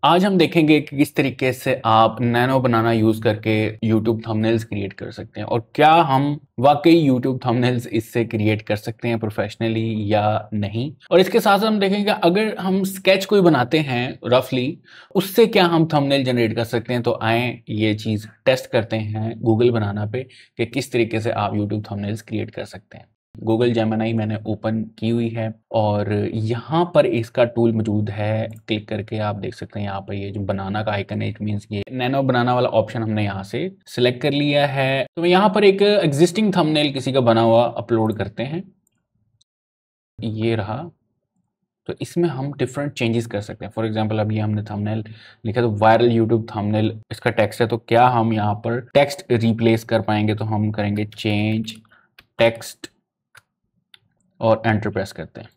आज हम देखेंगे कि किस तरीके से आप नैनो बनाना यूज करके YouTube थंबनेल्स क्रिएट कर सकते हैं और क्या हम वाकई YouTube थंबनेल्स इससे क्रिएट कर सकते हैं प्रोफेशनली या नहीं। और इसके साथ साथ हम देखेंगे अगर हम स्केच कोई बनाते हैं रफली, उससे क्या हम थंबनेल जनरेट कर सकते हैं। तो आए ये चीज टेस्ट करते हैं गूगल बनाना पे कि किस तरीके से आप YouTube थंबनेल्स क्रिएट कर सकते हैं। गूगल जेमिनी मैंने ओपन की हुई है और यहाँ पर इसका टूल मौजूद है। क्लिक करके आप देख सकते हैं यहाँ पर ये जो बनाना का आइकन है, इट मीन्स ये नैनो बनाना वाला ऑप्शन हमने यहाँ से सिलेक्ट कर लिया है। तो यहाँ पर एक एग्जिस्टिंग थंबनेल किसी का बना हुआ अपलोड करते हैं, ये रहा। तो इसमें हम डिफरेंट चेंजेस कर सकते हैं। फॉर एग्जांपल अभी हमने थंबनेल लिखा तो वायरल यूट्यूब थंबनेल इसका टेक्स्ट है, तो क्या हम यहाँ पर टेक्स्ट रिप्लेस कर पाएंगे। तो हम करेंगे चेंज टेक्स्ट और एंटर प्रेस करते हैं।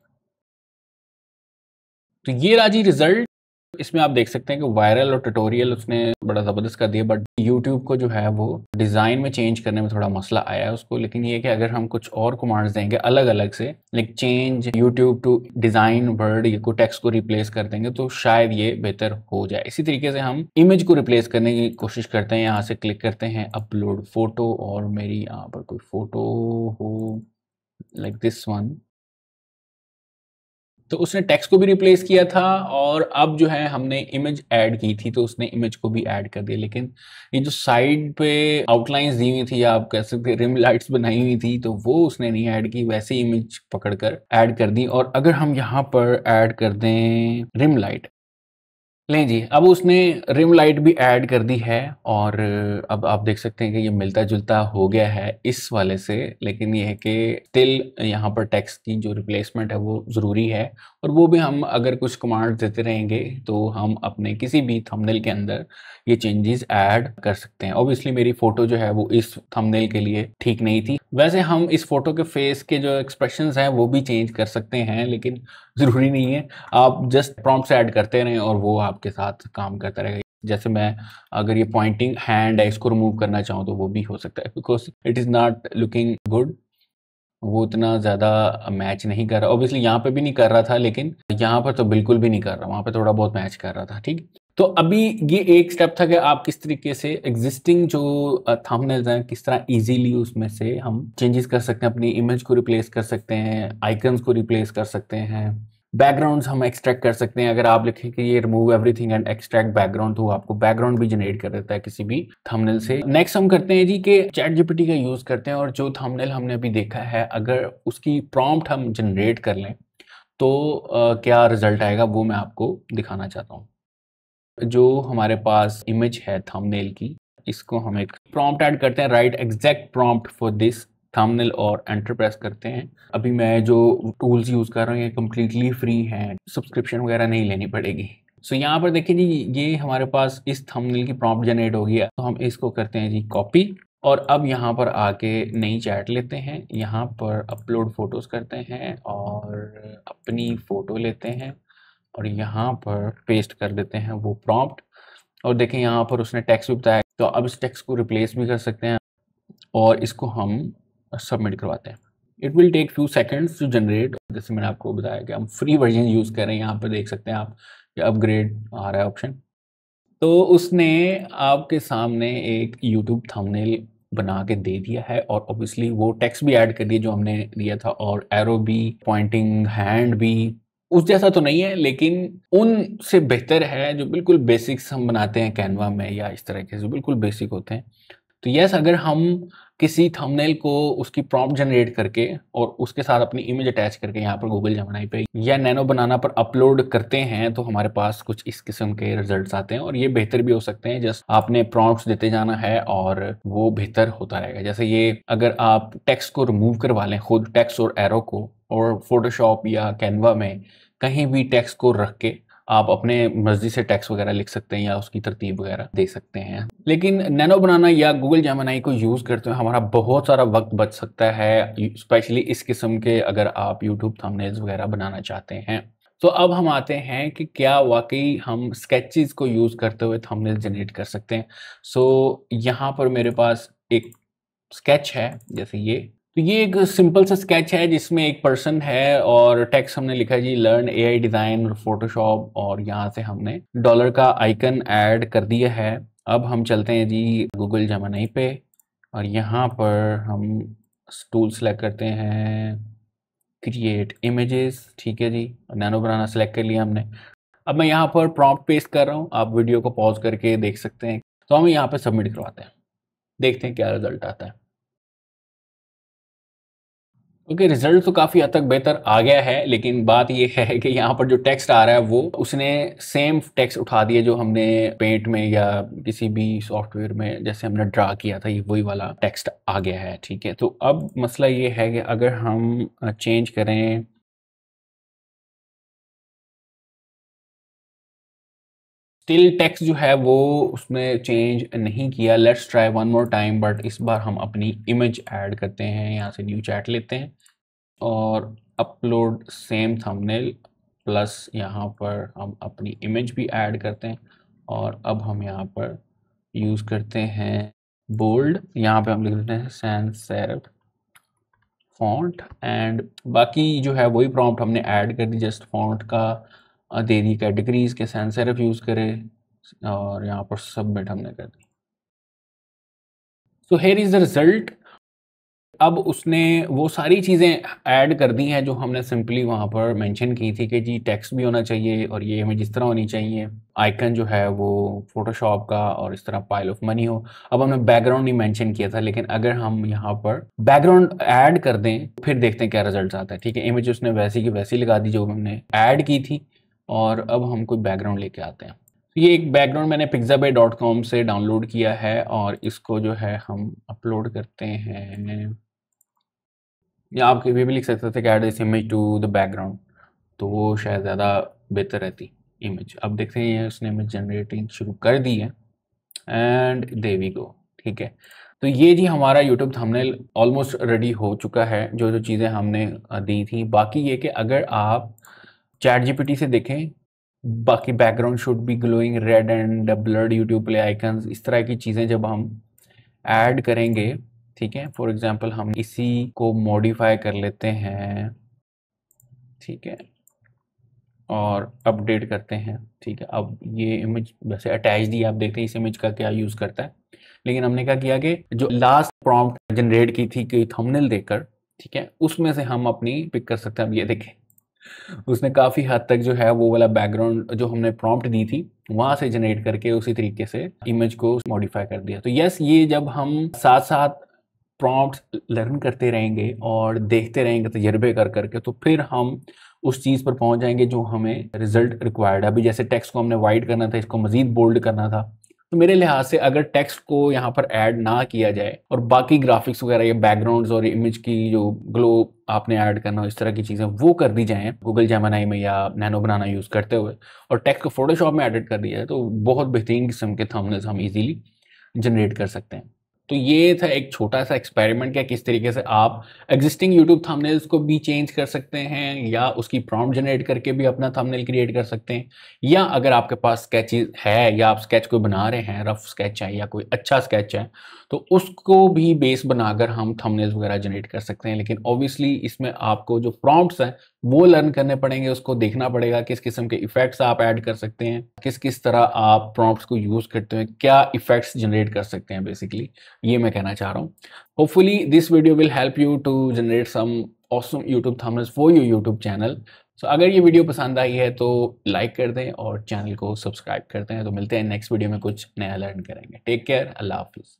तो ये रहा जी रिजल्ट। इसमें आप देख सकते हैं कि वायरल और ट्यूटोरियल उसने बड़ा ज़बरदस्त कर दिया, बट YouTube को जो है वो डिज़ाइन में चेंज करने में थोड़ा मसला आया है उसको। लेकिन ये कि अगर हम कुछ और कमांड्स देंगे अलग अलग से, like change YouTube to design word या को टेक्स्ट को रिप्लेस कर देंगे तो शायद ये बेहतर हो जाए। इसी तरीके से हम इमेज को रिप्लेस करने की कोशिश करते हैं। यहाँ से क्लिक करते हैं अपलोड फोटो, और मेरी यहाँ पर कोई फोटो हो लाइक दिस वन। तो उसने टेक्स्ट को भी रिप्लेस किया था और अब जो है हमने इमेज ऐड की थी तो उसने इमेज को भी ऐड कर दिया। लेकिन ये जो साइड पे आउटलाइंस दी हुई थी या आप कह सकते रिम लाइट्स बनाई हुई थी तो वो उसने नहीं ऐड की, वैसे इमेज पकड़कर ऐड कर दी। और अगर हम यहाँ पर ऐड कर दें रिम लाइट, लें जी, अब उसने रिम लाइट भी ऐड कर दी है और अब आप देख सकते हैं कि ये मिलता जुलता हो गया है इस वाले से। लेकिन ये है कि स्टिल यहाँ पर टेक्स्ट की जो रिप्लेसमेंट है वो ज़रूरी है, और वो भी हम अगर कुछ कमांड देते रहेंगे तो हम अपने किसी भी थंबनेल के अंदर ये चेंजेस ऐड कर सकते हैं। ऑब्वियसली मेरी फोटो जो है वो इस थंबनेल के लिए ठीक नहीं थी। वैसे हम इस फोटो के फेस के जो एक्सप्रेशंस हैं वो भी चेंज कर सकते हैं, लेकिन ज़रूरी नहीं है। आप जस्ट प्रॉम्प्ट्स ऐड करते रहें और वो आपके साथ काम करता रहेगा। जैसे मैं अगर ये पॉइंटिंग हैंड है इसको रिमूव करना चाहूँ तो वो भी हो सकता है, because it is not looking good. वो इतना ज़्यादा मैच नहीं कर रहा। ऑब्वियसली यहाँ पे भी नहीं कर रहा था, लेकिन यहाँ पर तो बिल्कुल भी नहीं कर रहा, वहाँ पे थोड़ा बहुत मैच कर रहा था। ठीक, तो अभी ये एक स्टेप था कि आप किस तरीके से एग्जिस्टिंग जो थंबनेल्स हैं किस तरह इजीली उसमें से हम चेंजेस कर सकते हैं, अपनी इमेज को रिप्लेस कर सकते हैं, आइकन्स को रिप्लेस कर सकते हैं, बैकग्राउंड्स हम एक्सट्रैक्ट कर सकते हैं। अगर आप लिखें कि ये remove everything and extract background, तो आपको बैकग्राउंड भी जनरेट कर देता है किसी भी थंबनेल से। नेक्स्ट हम करते हैं जी कि चैट जीपीटी का यूज करते हैं और जो थंबनेल हमने अभी देखा है अगर उसकी प्रॉम्प्ट हम जनरेट कर लें तो क्या रिजल्ट आएगा वो मैं आपको दिखाना चाहता हूँ। जो हमारे पास इमेज है थंबनेल की, इसको हम एक प्रॉम्प्ट ऐड करते हैं, right exact prompt for this thumbnail, और एंटर प्रेस करते हैं। अभी मैं जो टूल्स यूज कर रहा हूँ ये कम्प्लीटली फ्री हैं, सब्सक्रिप्शन वगैरह नहीं लेनी पड़ेगी। सो यहाँ पर देखिए जी, ये हमारे पास इस थंबनेल की प्रॉम्प्ट जनरेट हो गया। तो हम इसको करते हैं जी कॉपी, और अब यहाँ पर आके नई चैट लेते हैं, यहाँ पर अपलोड फोटोज करते हैं और अपनी फोटो लेते हैं और यहाँ पर पेस्ट कर देते हैं वो प्रॉम्प्ट। और देखें यहाँ पर उसने टेक्स्ट भी बताया, तो अब इस टेक्स्ट को रिप्लेस भी कर सकते हैं और इसको हम सबमिट करवाते हैं। It will take few seconds to generate. जैसे मैंने आपको बताया कि हम फ्री वर्जन यूज़ कर रहे हैं, यहाँ पर देख सकते हैं आप कि अपग्रेड आ रहा है ऑप्शन। तो उसने आपके सामने एक यूट्यूब थंबनेल बना के दे दिया है और ऑब्वियसली वो टेक्स्ट भी ऐड कर दिया जो हमने दिया था, और एरो भी, पॉइंटिंग हैंड भी। उस जैसा तो नहीं है लेकिन उनसे बेहतर है, जो बिल्कुल बेसिक्स हम बनाते हैं कैनवा में या इस तरह के जो बिल्कुल बेसिक होते हैं। तो यस, अगर हम किसी थंबनेल को उसकी प्रॉम्प्ट जनरेट करके और उसके साथ अपनी इमेज अटैच करके यहाँ पर गूगल जेमिनी पे या नैनो बनाना पर अपलोड करते हैं तो हमारे पास कुछ इस किस्म के रिजल्ट्स आते हैं, और ये बेहतर भी हो सकते हैं। जस्ट आपने प्रॉम्प्ट्स देते जाना है और वो बेहतर होता रहेगा। जैसे ये अगर आप टेक्स्ट को रिमूव करवा लें, खुद टेक्स्ट और एरो को, और फोटोशॉप या कैनवा में कहीं भी टेक्स्ट को रख के आप अपने मर्जी से टेक्स्ट वगैरह लिख सकते हैं या उसकी तरतीब वगैरह दे सकते हैं। लेकिन नैनो बनाना या गूगल जेमिनी को यूज़ करते हुए हमारा बहुत सारा वक्त बच सकता है, स्पेशली इस किस्म के अगर आप यूट्यूब थंबनेल्स वगैरह बनाना चाहते हैं। तो अब हम आते हैं कि क्या वाकई हम स्केचेस को यूज़ करते हुए थंबनेल जनरेट कर सकते हैं। सो यहाँ पर मेरे पास एक स्केच है जैसे ये, तो ये एक सिंपल सा स्केच है जिसमें एक पर्सन है और टेक्स्ट हमने लिखा है जी लर्न एआई डिज़ाइन फोटोशॉप, और यहाँ से हमने डॉलर का आइकन ऐड कर दिया है। अब हम चलते हैं जी गूगल जेमिनी पे और यहाँ पर हम टूल सेलेक्ट करते हैं क्रिएट इमेजेस, ठीक है जी, नैनो बनाना सेलेक्ट कर लिया हमने। अब मैं यहाँ पर प्रॉम्प्ट पेस्ट कर रहा हूँ, आप वीडियो को पॉज करके देख सकते हैं। तो हम यहाँ पे सबमिट करवाते हैं, देखते हैं क्या रिजल्ट आता है। ओके, रिजल्ट तो काफ़ी हद तक बेहतर आ गया है, लेकिन बात ये है कि यहाँ पर जो टेक्स्ट आ रहा है वो उसने सेम टेक्स्ट उठा दिया जो हमने पेंट में या किसी भी सॉफ्टवेयर में जैसे हमने ड्रा किया था, ये वही वाला टेक्स्ट आ गया है। ठीक है, तो अब मसला ये है कि अगर हम चेंज करें, स्टिल टेक्स्ट जो है वो उसने चेंज नहीं किया। Let's try one more time, but इस बार हम अपनी इमेज ऐड करते हैं। यहाँ से न्यू चैट लेते हैं और अपलोड सेम थंबनेल प्लस यहाँ पर हम अपनी इमेज भी ऐड करते हैं। और अब हम यहाँ पर यूज़ करते हैं बोल्ड, यहाँ पे हम लिख देते हैं सैंस सेरिफ फॉन्ट, एंड बाकी जो है वही प्रॉम्प्ट हमने ऐड कर दी, जस्ट फॉन्ट का दे दी कैटेगरीज के सैंस सेरिफ यूज़ करें और यहाँ पर सबमिट हमने कर दी। So here is the result. अब उसने वो सारी चीज़ें ऐड कर दी हैं जो हमने सिंपली वहाँ पर मेंशन की थी कि जी टेक्स्ट भी होना चाहिए और ये इमेज इस तरह होनी चाहिए, आइकन जो है वो फोटोशॉप का और इस तरह पाइल ऑफ मनी हो। अब हमने बैकग्राउंड नहीं मेंशन किया था, लेकिन अगर हम यहाँ पर बैकग्राउंड ऐड कर दें फिर देखते हैं क्या रिजल्ट आता है। ठीक है, इमेज उसने वैसी की वैसी लगा दी जो हमने ऐड की थी, और अब हम कोई बैकग्राउंड लेके आते हैं। ये एक बैकग्राउंड मैंने pixabay.com से डाउनलोड किया है और इसको जो है हम अपलोड करते हैं, या आप कभी भी लिख सकते थे कि add this image to the background, तो वो शायद ज़्यादा बेहतर रहती इमेज। अब देखते हैं उसने इमेज जनरेटिंग शुरू कर दी है एंड देयर वी गो। ठीक है, तो ये जी हमारा यूट्यूब थंबनेल ऑलमोस्ट रेडी हो चुका है, जो जो चीज़ें हमने दी थी। बाकी ये कि अगर आप चैट जीपीटी से देखें, बाकी background should be glowing red and blurred YouTube play icons, इस तरह की चीज़ें जब हम ऐड करेंगे, ठीक है, फॉर एग्जांपल हम इसी को मॉडिफाई कर लेते हैं, ठीक है, और अपडेट करते हैं। ठीक है, अब ये इमेज वैसे अटैच दी, आप देखते हैं इस इमेज का क्या यूज़ करता है, लेकिन हमने क्या किया कि जो लास्ट प्रॉम्प्ट जनरेट की थी कि थंबनेल देकर, ठीक है, उसमें से हम अपनी पिक कर सकते हैं। अब ये देखें उसने काफ़ी हद तक जो है वो वाला बैकग्राउंड जो हमने प्रॉम्प्ट दी थी वहां से जनरेट करके उसी तरीके से इमेज को मॉडिफाई कर दिया। तो यस, ये जब हम साथ साथ प्रॉम्प्ट लर्न करते रहेंगे और देखते रहेंगे तजर्बे कर करके, तो फिर हम उस चीज़ पर पहुंच जाएंगे जो हमें रिजल्ट रिक्वायर्ड है। अभी जैसे टेक्स्ट को हमने वाइड करना था, इसको मजीद बोल्ड करना था, तो मेरे लिहाज से अगर टेक्स्ट को यहाँ पर ऐड ना किया जाए और बाकी ग्राफिक्स वगैरह या बैकग्राउंड्स और इमेज की जो ग्लो आपने ऐड करना हो, इस तरह की चीज़ें वो कर दी जाएं गूगल जेमिनी में या नैनो बनाना यूज़ करते हुए, और टेक्स्ट को फोटोशॉप में एडिट कर दिया जाए, तो बहुत बेहतरीन किस्म के थंबनेल्स हम इजीली जनरेट कर सकते हैं। तो ये था एक छोटा सा एक्सपेरिमेंट कि किस तरीके से आप एग्जिस्टिंग यूट्यूब थंबनेल्स को भी चेंज कर सकते हैं या उसकी प्रॉम्प्ट जनरेट करके भी अपना थंबनेल क्रिएट कर सकते हैं, या अगर आपके पास स्केचेस है या आप स्केच को बना रहे हैं, रफ स्केच है या कोई अच्छा स्केच है, तो उसको भी बेस बनाकर हम थंबनेल्स वगैरह जनरेट कर सकते हैं। लेकिन ऑब्वियसली इसमें आपको जो प्रॉम्प्ट्स हैं वो लर्न करने पड़ेंगे, उसको देखना पड़ेगा किस किस्म के इफेक्ट्स आप ऐड कर सकते हैं, किस किस तरह आप प्रॉम्प्ट्स को यूज़ करते हैं, क्या इफेक्ट्स जनरेट कर सकते हैं, बेसिकली ये मैं कहना चाह रहा हूँ। Hopefully this video will help you to generate some awesome YouTube thumbnails for your YouTube channel. So अगर ये वीडियो पसंद आई है तो लाइक कर दें और चैनल को सब्सक्राइब करते हैं। तो मिलते हैं नेक्स्ट वीडियो में, कुछ नया लर्न करेंगे। टेक केयर, अल्लाह हाफिज़।